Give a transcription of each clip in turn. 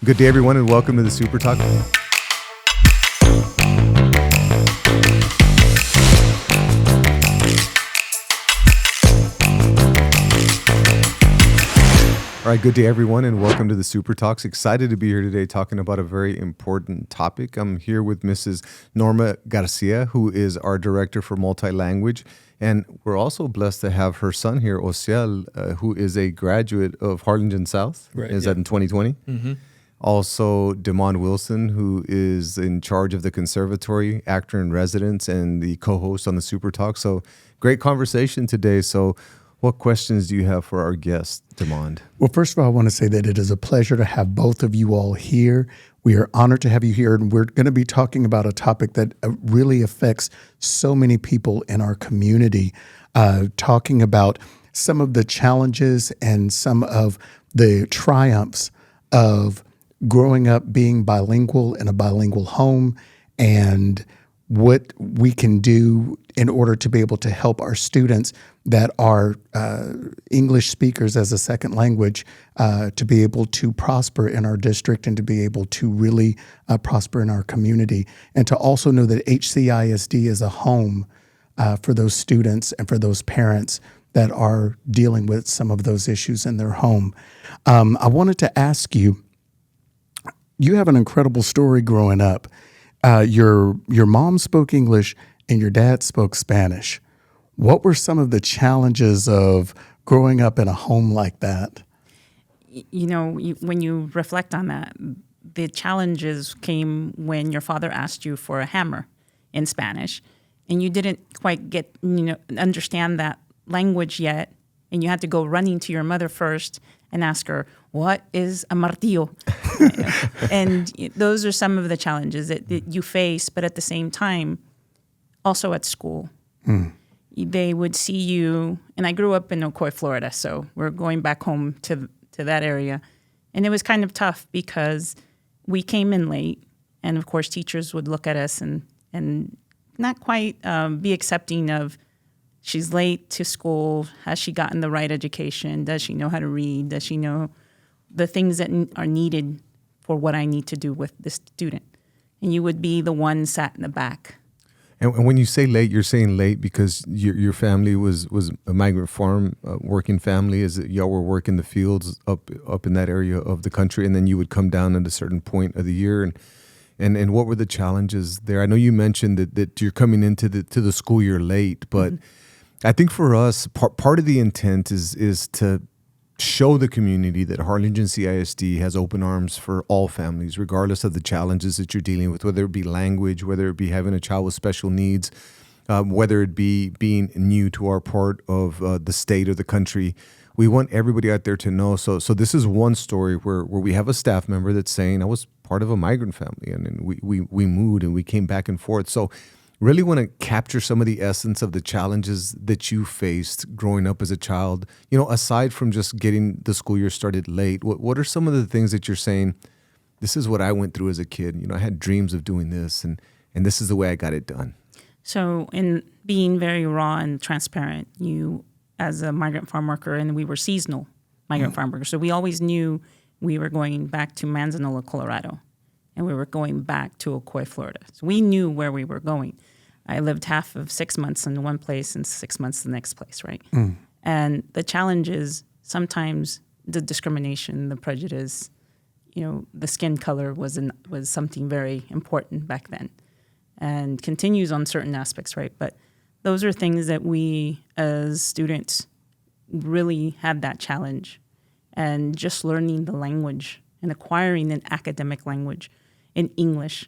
Good day, everyone, and welcome to the SuperTalks. All right, good day, everyone, and welcome to the SuperTalks. Excited to be here today talking about a very important topic. I'm here with Mrs. Norma Garcia, who is our Director for Multi-Language, and we're also blessed to have her son here, Ociel, who is a graduate of Harlingen South. Right, is that in 2020? Mm-hmm. Also, Demond Wilson, who is in charge of the conservatory, actor in residence, and the co-host on the SuperTalk. So, great conversation today. So, what questions do you have for our guest, Demond? Well, first of all, I want to say that it is a pleasure to have both of you all here. We are honored to have you here, and we're going to be talking about a topic that really affects so many people in our community, talking about some of the challenges and some of the triumphs of growing up being bilingual in a bilingual home, and what we can do in order to be able to help our students that are English speakers as a second language to be able to prosper in our district and to be able to really prosper in our community. And to also know that HCISD is a home for those students and for those parents that are dealing with some of those issues in their home. I wanted to ask you, you have an incredible story growing up. Your mom spoke English and your dad spoke Spanish. What were some of the challenges of growing up in a home like that? You know, when you reflect on that, the challenges came when your father asked you for a hammer in Spanish, and you didn't quite understand that language yet, and you had to go running to your mother first and ask her, what is a martillo? And those are some of the challenges that you face, but at the same time, also at school. They would see you, and I grew up in Ocoee, Florida, so we're going back home to that area. And it was kind of tough because we came in late, and of course teachers would look at us and not quite be accepting of, she's late to school, has she gotten the right education, does she know how to read, does she know the things that are needed for what I need to do with the student. And you would be the one sat in the back. And when you say late, you're saying late because your family was a migrant farm working family. Is it y'all were working the fields up in that area of the country, and then you would come down at a certain point of the year, and what were the challenges there? I know you mentioned that you're coming into the school year late, but I think for us, part of the intent is to show the community that Harlingen CISD has open arms for all families, regardless of the challenges that you're dealing with, whether it be language, whether it be having a child with special needs, whether it be being new to our part of the state or the country. We want everybody out there to know. So this is one story where we have a staff member that's saying, I was part of a migrant family, and we moved and we came back and forth. So really want to capture some of the essence of the challenges that you faced growing up as a child. You know, aside from just getting the school year started late, what are some of the things that you're saying, this is what I went through as a kid. You know, I had dreams of doing this, and this is the way I got it done. So in being very raw and transparent, you as a migrant farm worker, and we were seasonal migrant farm workers, so we always knew we were going back to Manzanilla, Colorado, and we were going back to Ocoee, Florida. So we knew where we were going. I lived half of 6 months in one place and 6 months in the next place, right? And the challenge is sometimes the discrimination, the prejudice, the skin color was something very important back then and continues on certain aspects, right? But those are things that we as students really had that challenge, and just learning the language and acquiring an academic language in English,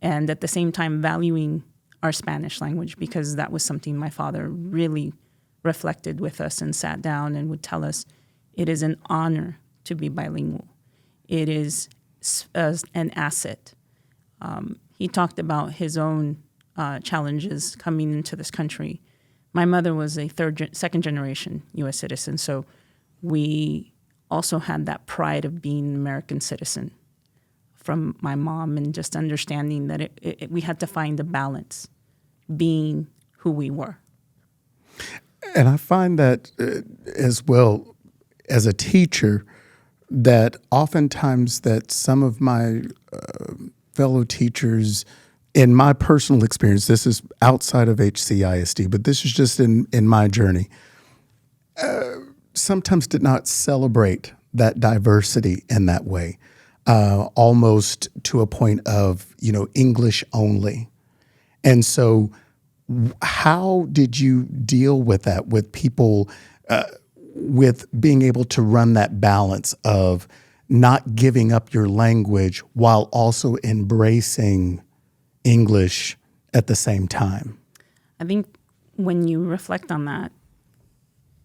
and at the same time valuing our Spanish language, because that was something my father really reflected with us and sat down and would tell us, it is an honor to be bilingual. It is an asset. He talked about his own challenges coming into this country. My mother was a second generation U.S. citizen, so we also had that pride of being an American citizen from my mom, and just understanding that we had to find a balance being who we were. And I find that as well, as a teacher, that oftentimes that some of my fellow teachers, in my personal experience, this is outside of HCISD, but this is just in my journey, sometimes did not celebrate that diversity in that way, almost to a point of, English only. And so how did you deal with that, with people, with being able to run that balance of not giving up your language while also embracing English at the same time? I think when you reflect on that,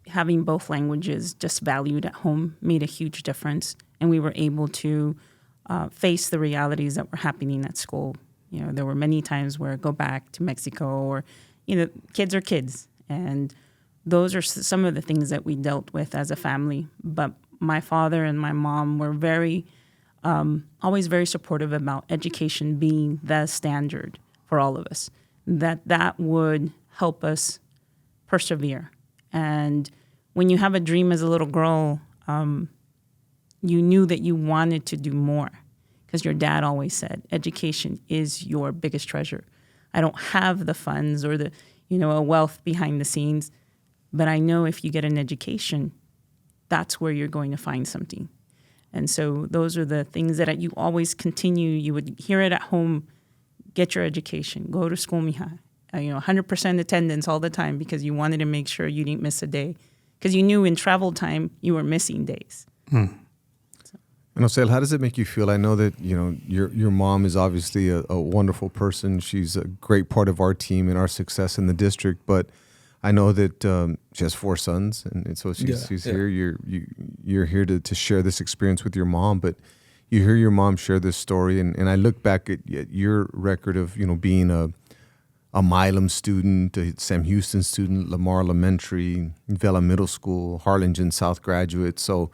having both languages just valued at home made a huge difference. And we were able to face the realities that were happening at school. There were many times where I go back to Mexico or, kids are kids. And those are some of the things that we dealt with as a family. But my father and my mom were always very supportive about education being the standard for all of us, that would help us persevere. And when you have a dream as a little girl, you knew that you wanted to do more because your dad always said, education is your biggest treasure. I don't have the funds or the, a wealth behind the scenes, but I know if you get an education, that's where you're going to find something. And so those are the things that you always continue. You would hear it at home, get your education, go to school, mija. 100% attendance all the time because you wanted to make sure you didn't miss a day because you knew in travel time you were missing days. And Osel, how does it make you feel? I know that your mom is obviously a wonderful person. She's a great part of our team and our success in the district. But I know that she has 4 sons, and so she's here. You're here to share this experience with your mom. But you hear your mom share this story, and I look back at your record of being a Milam student, a Sam Houston student, Lamar Elementary, Vela Middle School, Harlingen South graduate. So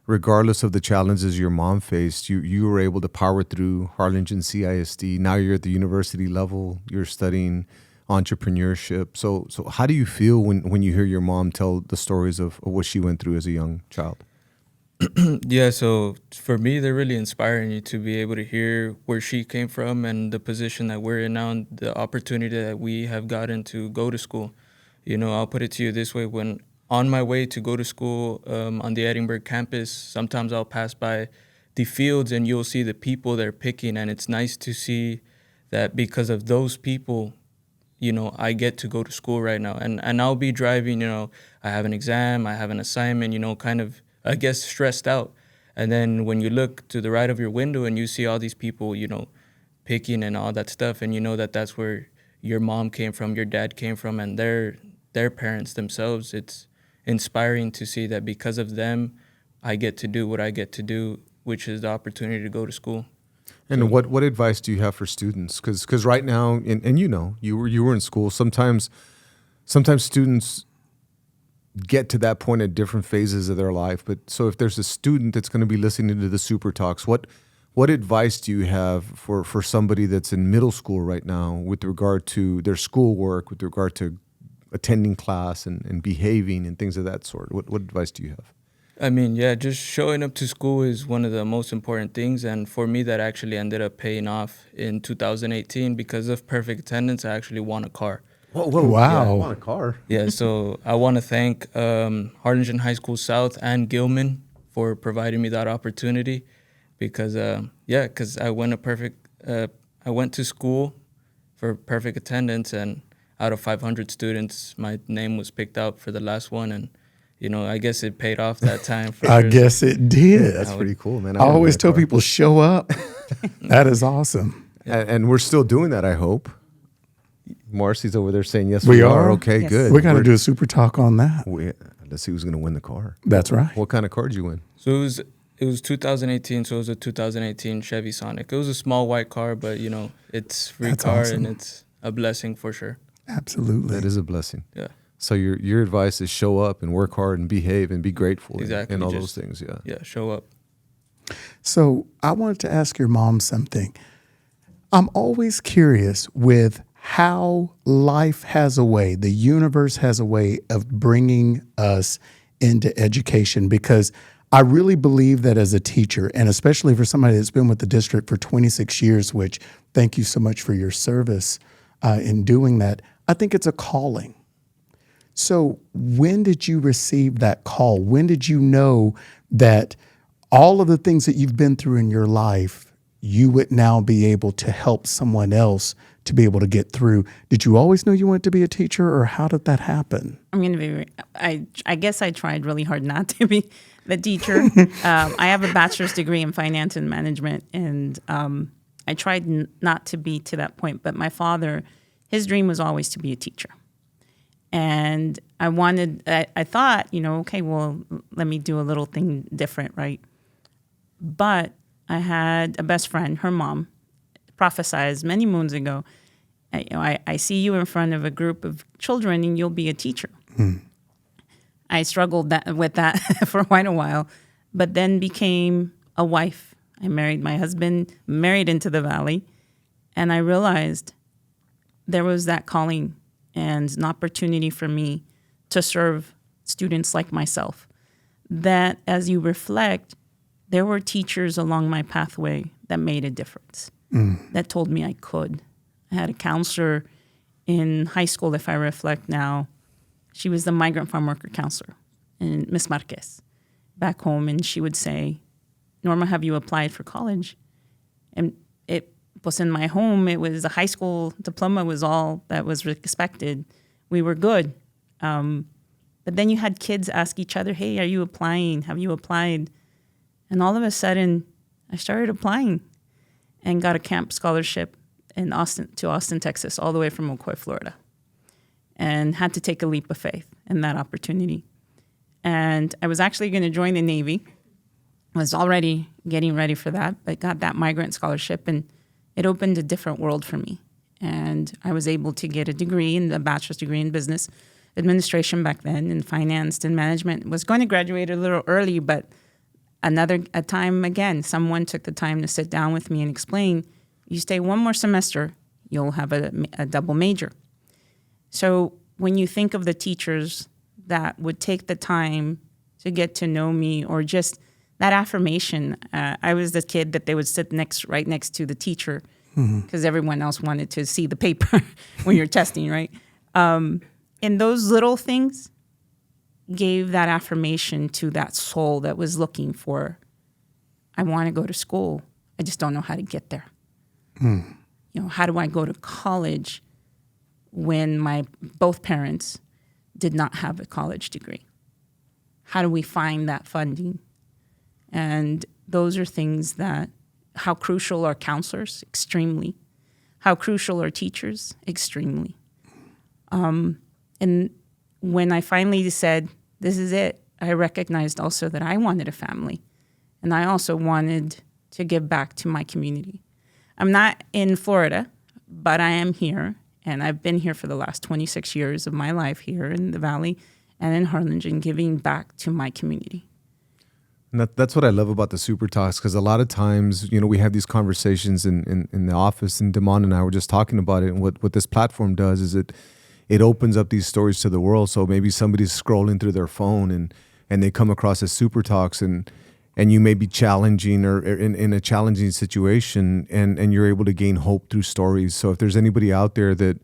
regardless of the challenges your mom faced, you were able to power through Harlingen CISD. Now you're at the university level. You're studying entrepreneurship. So how do you feel when you hear your mom tell the stories of what she went through as a young child? Yeah, so for me, they're really inspiring you to be able to hear where she came from and the position that we're in now and the opportunity that we have gotten to go to school. I'll put it to you this way. When on my way to go to school on the Edinburgh campus, sometimes I'll pass by the fields and you'll see the people they're picking. And it's nice to see that because of those people, I get to go to school right now. And I'll be driving, I have an exam, I have an assignment, kind of, I guess, stressed out. And then when you look to the right of your window and you see all these people, picking and all that stuff, and that's where your mom came from, your dad came from, and their parents themselves, it's inspiring to see that because of them, I get to do what I get to do, which is the opportunity to go to school. And what advice do you have for students? Because right now, and you were in school. Sometimes students get to that point at different phases of their life. But so if there's a student that's going to be listening to the SuperTalks, what advice do you have for somebody that's in middle school right now with regard to their schoolwork, with regard to attending class and behaving and things of that sort? What advice do you have? I mean, yeah, just showing up to school is one of the most important things. And for me, that actually ended up paying off in 2018 because of perfect attendance. I actually won a car. Whoa, wow. Yeah, I want a car. Yeah, so I want to thank Harlingen High School South and Gilman for providing me that opportunity because, because I went to school for perfect attendance, and out of 500 students, my name was picked out for the last one, and I guess it paid off that time. I guess it did. That's pretty cool, man. I always tell people, show up. That is awesome. And we're still doing that, I hope. Marcy's over there saying, yes, we are. Okay, Yes. good. We're going to do a super talk on that. Let's see who's going to win the car. That's right. What kind of car did you win? So it was 2018, so it was a 2018 Chevy Sonic. It was a small white car, but, it's free That's car, awesome. and it's a blessing for sure. Absolutely. That is a blessing. Yeah. So your advice is show up and work hard and behave and be grateful Exactly. and all Just- those things, yeah. Yeah, show up. So I wanted to ask your mom something. I'm always curious with how life has a way, the universe has a way of bringing us into education, because I really believe that as a teacher, and especially for somebody that's been with the district for 26 years, which thank you so much for your service in doing that, I think it's a calling. So when did you receive that call? When did you know that all of the things that you've been through in your life, you would now be able to help someone else to be able to get through? Did you always know you wanted to be a teacher, or how did that happen? I'm going to be, I guess I tried really hard not to be the teacher. I have a bachelor's degree in finance and management, and I tried not to be to that point. But my father, his dream was always to be a teacher. And I thought, okay, well, let me do a little thing different, right? But I had a best friend, her mom, prophesied many moons ago, I see you in front of a group of children and you'll be a teacher. I struggled with that for quite a while, but then became a wife. I married my husband, married into the Valley, and I realized there was that calling and an opportunity for me to serve students like myself. That as you reflect, there were teachers along my pathway that made a difference, that told me I could. I had a counselor in high school, if I reflect now. She was the migrant farm worker counselor, and Miss Marquez, back home, and she would say, Norma, have you applied for college? And it was in my home. It was a high school diploma was all that was expected. We were good. But then you had kids ask each other, hey, are you applying? Have you applied? And all of a sudden, I started applying and got a camp scholarship in Austin, Texas, all the way from Ocoee, Florida, and had to take a leap of faith in that opportunity. And I was actually going to join the Navy. I was already getting ready for that, but got that migrant scholarship, and it opened a different world for me. And I was able to get a degree, a bachelor's degree in business administration back then, in finance and management. Was going to graduate a little early, but a time again, someone took the time to sit down with me and explain, you stay one more semester, you'll have a double major. So when you think of the teachers that would take the time to get to know me, or just that affirmation, I was the kid that they would sit right next to the teacher, because everyone else wanted to see the paper when you're testing, right? And those little things gave that affirmation to that soul that was looking for, I want to go to school, I just don't know how to get there. How do I go to college when my both parents did not have a college degree? How do we find that funding? And those are things that, how crucial are counselors? Extremely. How crucial are teachers? Extremely. And when I finally said, this is it, I recognized also that I wanted a family. And I also wanted to give back to my community. I'm not in Florida, but I am here. And I've been here for the last 26 years of my life here in the Valley and in Harlingen, giving back to my community. And that's what I love about the SuperTalks, because a lot of times, we have these conversations in the office, and Damon and I were just talking about it. And what this platform does is it opens up these stories to the world. So maybe somebody's scrolling through their phone and they come across a SuperTalks, and you may be challenging or in a challenging situation, and you're able to gain hope through stories. So if there's anybody out there that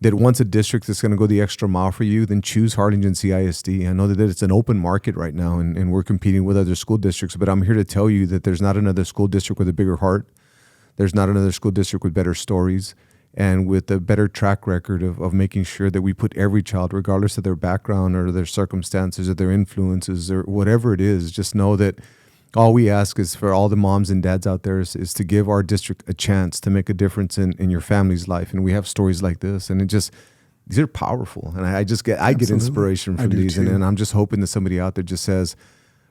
wants a district that's going to go the extra mile for you, then choose Harlingen CISD. I know that it's an open market right now, and we're competing with other school districts, but I'm here to tell you that there's not another school district with a bigger heart. There's not another school district with better stories and with a better track record of making sure that we put every child, regardless of their background or their circumstances or their influences or whatever it is, just know that all we ask is for all the moms and dads out there is to give our district a chance to make a difference in your family's life. And we have stories like this, and these are powerful. And I get inspiration from these. And I'm just hoping that somebody out there just says,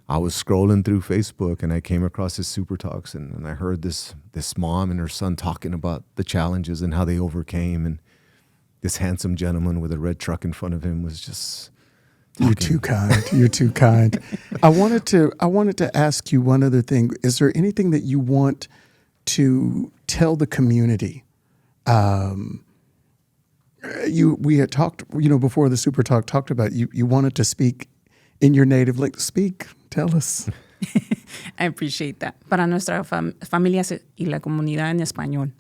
I was scrolling through Facebook and I came across this SuperTalks, and I heard this mom and her son talking about the challenges and how they overcame. And this handsome gentleman with a red truck in front of him was just... You're too kind. You're too kind. I wanted to ask you one other thing. Is there anything that you want to tell the community? We had talked, before the Super Talk talked about you wanted to speak in your native language. Speak. Tell us. I appreciate that. Para nuestras familias y la comunidad en español,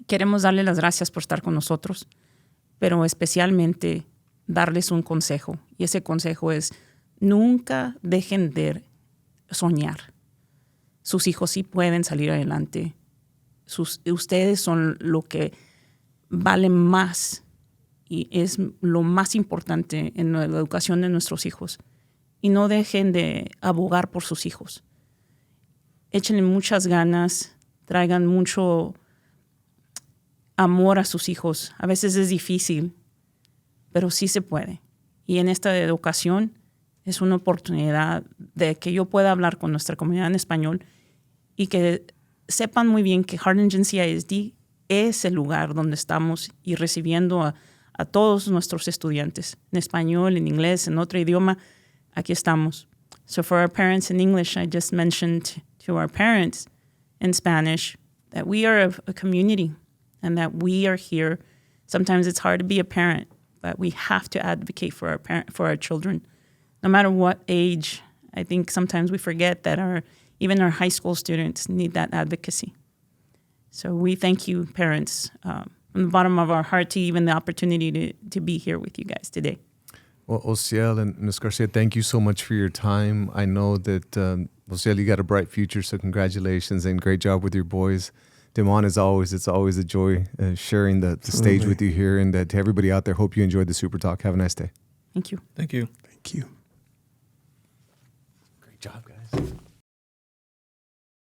queremos darle las gracias por estar con nosotros, pero especialmente darles un consejo. Y ese consejo es, nunca dejen de soñar. Sus hijos sí pueden salir adelante. Ustedes son lo que valen más y es lo más importante en la educación de nuestros hijos. Y no dejen de abogar por sus hijos. Échenle muchas ganas, traigan mucho amor a sus hijos. A veces es difícil, pero sí se puede. Y en esta educación es una oportunidad de que yo pueda hablar con nuestra comunidad en español y que sepan muy bien que Harlingen CISD es el lugar donde estamos y recibiendo a todos nuestros estudiantes en español, en inglés, en otro idioma. Aquí estamos. So for our parents in English, I just mentioned to our parents in Spanish that we are a community and that we are here. Sometimes it's hard to be a parent, but we have to advocate for our children. No matter what age, I think sometimes we forget that even our high school students need that advocacy. So we thank you, parents, from the bottom of our heart to even the opportunity to be here with you guys today. Well, Osiel and Ms. Garcia, thank you so much for your time. I know that, Osiel, you got a bright future, so congratulations and great job with your boys. Demon, as always, it's always a joy sharing the stage with you here. And to everybody out there, hope you enjoyed the Super Talk. Have a nice day. Thank you. Thank you. Thank you. Great job, guys.